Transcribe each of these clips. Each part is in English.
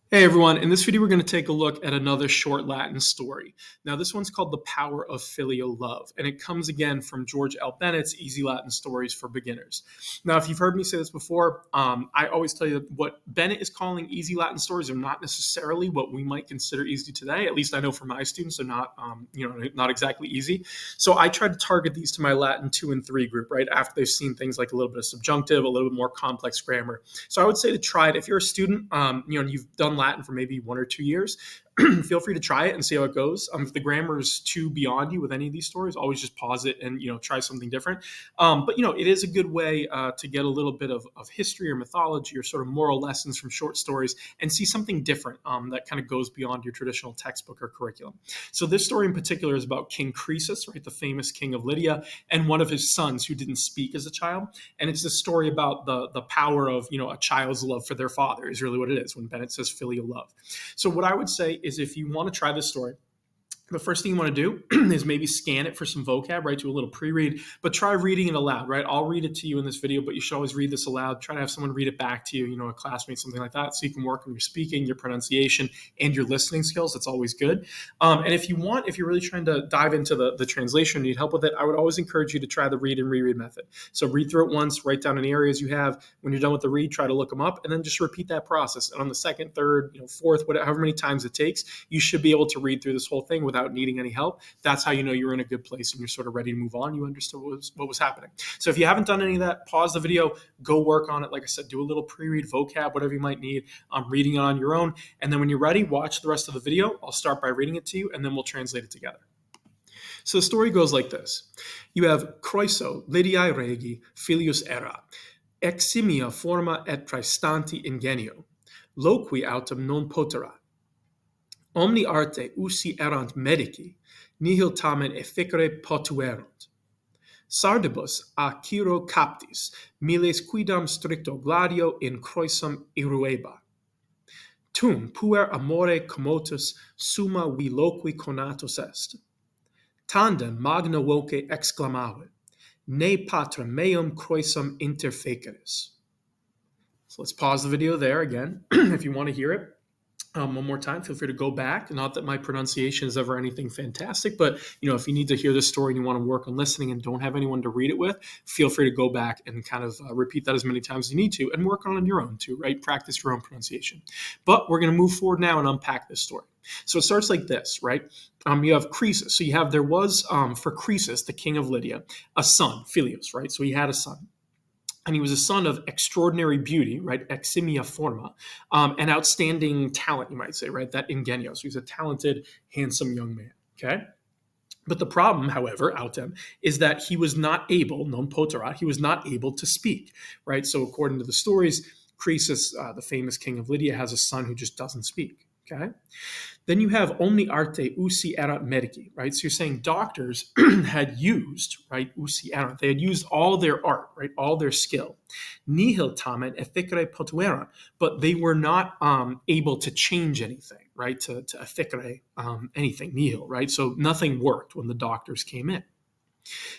Hey everyone, in this video we're going to take a look at another short Latin story. Now this one's called The Power of Filial Love, and it comes again from George L. Bennett's Easy Latin Stories for Beginners. Now if you've heard me say this before, I always tell you that what Bennett is calling easy Latin stories are not necessarily what we might consider easy today. At least I know for my students they're not, not exactly easy. So I try to target these to my Latin 2 and 3 group, right, after they've seen things like a little bit of subjunctive, a little bit more complex grammar. So I would say to try it if you're a student, and you've done Latin for maybe 1 or 2 years. Feel free to try it and see how it goes. If the grammar is too beyond you with any of these stories, always just pause it and try something different. But it is a good way to get a little bit of history or mythology or sort of moral lessons from short stories and see something different that kind of goes beyond your traditional textbook or curriculum. So this story in particular is about King Croesus, right, the famous king of Lydia, and one of his sons who didn't speak as a child. And it's a story about the power of a child's love for their father is really what it is when Bennett says filial love. So what I would say is if you want to try this story, the first thing you want to do is maybe scan it for some vocab, right? Do a little pre-read, but try reading it aloud, right? I'll read it to you in this video, but you should always read this aloud. Try to have someone read it back to you, a classmate, something like that, so you can work on your speaking, your pronunciation, and your listening skills. That's always good. And if you're really trying to dive into the translation, need help with it, I would always encourage you to try the read and reread method. So read through it once, write down any areas you have. When you're done with the read, try to look them up, and then just repeat that process. And on the second, third, fourth, however many times it takes, you should be able to read through this whole thing without needing any help. That's how you know you're in a good place and you're sort of ready to move on. You understood what was happening. So if you haven't done any of that, pause the video, go work on it. Like I said, do a little pre-read, vocab, whatever you might need. Reading it on your own. And then when you're ready, watch the rest of the video. I'll start by reading it to you and then we'll translate it together. So the story goes like this. You have Croeso, Lydiae regi, filius era, eximia forma et praestanti ingenio, loqui autem non poterat. Omni arte usi erant medici, nihil tamen efficere potuerunt. Sardibus a Ciro captis, miles quidam stricto gladio in Croesum irueba. Tum puer amore commotus summa vi loqui conatus est. Tandem magna voce exclamavit, ne patrem meum Croesum interfeceris. So let's pause the video there again, if you want to hear it. One more time, feel free to go back. Not that my pronunciation is ever anything fantastic, but if you need to hear this story and you want to work on listening and don't have anyone to read it with, feel free to go back and kind of repeat that as many times as you need to and work on your own too, right? Practice your own pronunciation. But we're going to move forward now and unpack this story. So it starts like this, right? You have Croesus. So there was, for Croesus, the king of Lydia, a son, Filius, right? So he had a son. And he was a son of extraordinary beauty, right? Eximia forma, and outstanding talent, you might say, right? That ingenio. So he's a talented, handsome young man, okay? But the problem, however, autem, is that he was not able, non poterat, he was not able to speak, right? So according to the stories, Croesus, the famous king of Lydia, has a son who just doesn't speak, okay? Then you have omni arte usi erat medici, right? So you're saying doctors had used, right, usi erat, they had used all their art, right, all their skill. Nihil tamen efficere potuerunt, but they were not able to change anything, right, to efficere anything, nihil, right? So nothing worked when the doctors came in.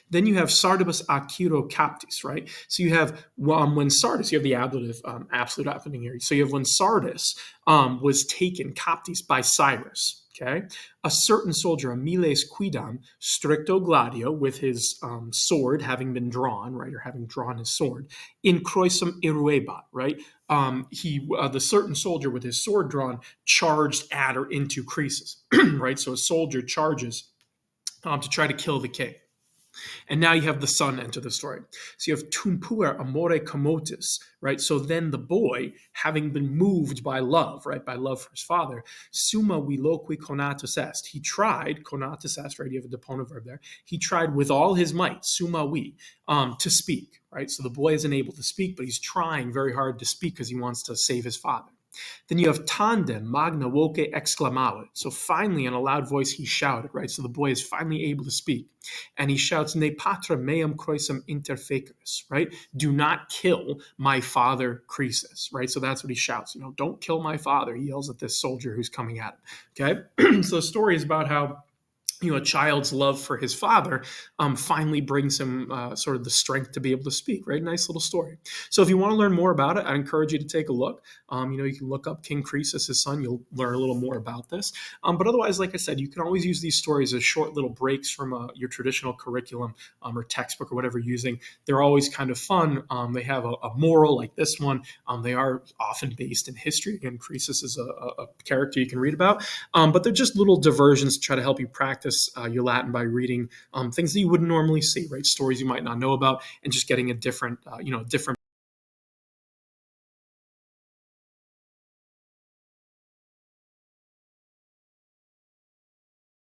Then you have Sardibus a Ciro captis, right? So you have when Sardis, you have the ablative, absolute happening here. So you have when Sardis was taken captis by Cyrus, okay? A certain soldier, a miles quidam, stricto gladio, with his sword having been drawn, right, or having drawn his sword, in Croesum iruebat, right? The certain soldier with his sword drawn charged at or into Croesus, right? So a soldier charges to try to kill the king. And now you have the son enter the story. So you have tum puer amore commotus, right? So then the boy, having been moved by love, right? By love for his father, summa vi loqui conatus est. He tried, conatus est, right? You have a deponent verb there. He tried with all his might, summa vi, to speak, right? So the boy isn't able to speak, but he's trying very hard to speak because he wants to save his father. Then you have tandem magna voce exclamavit. So finally, in a loud voice, he shouted, right? So the boy is finally able to speak. And he shouts, ne patrem meum Croesum interfeceris, right? Do not kill my father Croesus, right? So that's what he shouts, don't kill my father. He yells at this soldier who's coming at him, okay? So the story is about how a child's love for his father finally brings him sort of the strength to be able to speak. Right, nice little story. So if you want to learn more about it, I encourage you to take a look. You can look up King Croesus, his son. You'll learn a little more about this. But otherwise, like I said, you can always use these stories as short little breaks from your traditional curriculum or textbook or whatever you're using. They're always kind of fun. They have a moral like this one. They are often based in history. Again, Croesus is a character you can read about. But they're just little diversions to try to help you practice your Latin by reading things that you wouldn't normally see, right? Stories you might not know about, and just getting a different